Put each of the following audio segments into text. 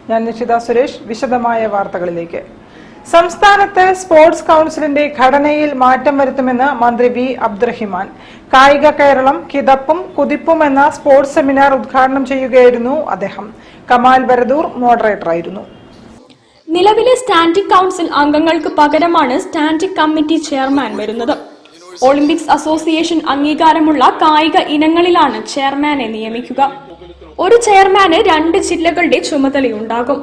ഞാൻ നിഷിത സുരേഷ്. വിശദമായ വാർത്തകളിലേക്ക്. സംസ്ഥാനത്ത് സ്പോർട്സ് കൌൺസിലിന്റെ ഘടനയിൽ മാറ്റം വരുത്തുമെന്ന് മന്ത്രി വി അബ്ദുറഹിമാൻ. കായിക കേരളം കിതപ്പും കുതിപ്പും എന്ന സ്പോർട്സ് സെമിനാർ ഉദ്ഘാടനം ചെയ്യുകയായിരുന്നു അദ്ദേഹം. കമാൽ വരദൂർ മോഡറേറ്ററായിരുന്നു. നിലവിലെ സ്റ്റാൻഡിംഗ് കൌൺസിൽ അംഗങ്ങൾക്ക് പകരമാണ് സ്റ്റാൻഡിംഗ് കമ്മിറ്റി ചെയർമാൻ വരുന്നത്. ഒളിമ്പിക്സ് അസോസിയേഷൻ അംഗീകാരമുള്ള കായിക ഇനങ്ങളിലാണ് ചെയർമാനെ നിയമിക്കുക. ഒരു ചെയർമാന് 2 ജില്ലകളുടെ ചുമതലയുണ്ടാകും.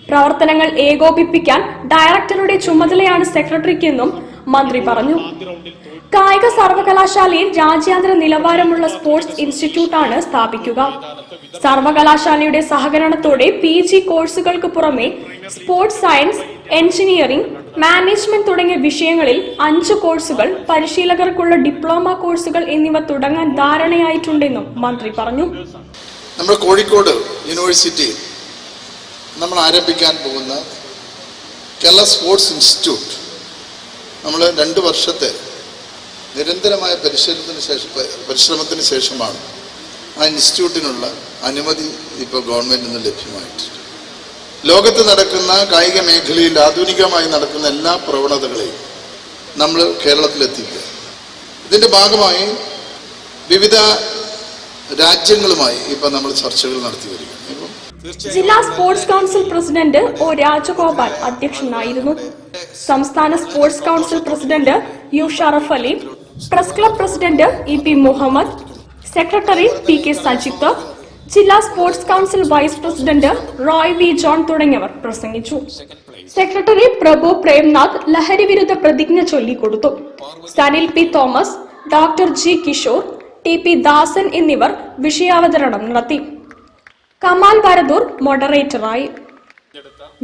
പ്രവർത്തനങ്ങൾ ഏകോപിപ്പിക്കാൻ ഡയറക്ടറുടെ ചുമതലയാണ് സെക്രട്ടറിക്കെന്നും മന്ത്രി പറഞ്ഞു. കായിക സർവകലാശാലയിൽ രാജ്യാന്തര നിലവാരമുള്ള സ്പോർട്സ് ഇൻസ്റ്റിറ്റ്യൂട്ടാണ് സ്ഥാപിക്കുക. സർവകലാശാലയുടെ സഹകരണത്തോടെ PG കോഴ്സുകൾക്ക് പുറമെ സ്പോർട്സ് സയൻസ്, എഞ്ചിനീയറിംഗ്, മാനേജ്മെന്റ് തുടങ്ങിയ വിഷയങ്ങളിൽ 5 കോഴ്സുകൾ, പരിശീലകർക്കുള്ള ഡിപ്ലോമ കോഴ്സുകൾ എന്നിവ തുടങ്ങാൻ ധാരണയായിട്ടുണ്ടെന്നും മന്ത്രി പറഞ്ഞു. നമ്മുടെ കോഴിക്കോട് യൂണിവേഴ്സിറ്റി നമ്മൾ ആരംഭിക്കാൻ പോകുന്ന കേരള സ്പോർട്സ് ഇൻസ്റ്റിറ്റ്യൂട്ട് നമ്മൾ 2 വർഷത്തെ നിരന്തരമായ പരിശ്രമത്തിന് ശേഷമാണ് ആ ഇൻസ്റ്റിറ്റ്യൂട്ടിനുള്ള അനുമതി ഇപ്പോൾ ഗവൺമെന്റിൽ നിന്ന് ലഭ്യമായിട്ടുണ്ട്. ലോകത്ത് നടക്കുന്ന കായിക മേഖലയിൽ ആധുനികമായി നടക്കുന്ന എല്ലാ പ്രവണതകളെയും നമ്മൾ കേരളത്തിലെത്തിക്കുക. ഇതിന്റെ ഭാഗമായി വിവിധ രാജ്യങ്ങളുമായി ഇപ്പൊ നമ്മൾ ചർച്ചകൾ നടത്തി വരികയാണ്. ജില്ലാ sports council president O Rajagopal അധ്യക്ഷനായിരുന്നു. സംസ്ഥാന sports council president U Sharaf Ali, press club president EP Muhammad, secretary PK Sajith, ജില്ലാ sports council vice president Roy V John തുടങ്ങിയവർ പ്രസംഗിച്ചു. സെക്രട്ടറി പ്രഭു പ്രേംനാഥ് ലഹരി വിരുദ്ധ പ്രതിജ്ഞ ചൊല്ലിക്കൊടുത്തു. Sanil P Thomas, doctor G Kishore, TP Dasan എന്നിവർ വിഷയാവതരണം നടത്തി. കമാൽ വരദൂർ മോഡറേറ്ററായി.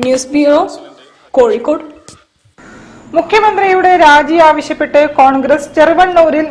News bureau, Kozhikode. മുഖ്യമന്ത്രിയുടെ രാജി ആവശ്യപ്പെട്ട് കോൺഗ്രസ് ചെറുവണ്ണൂരിൽ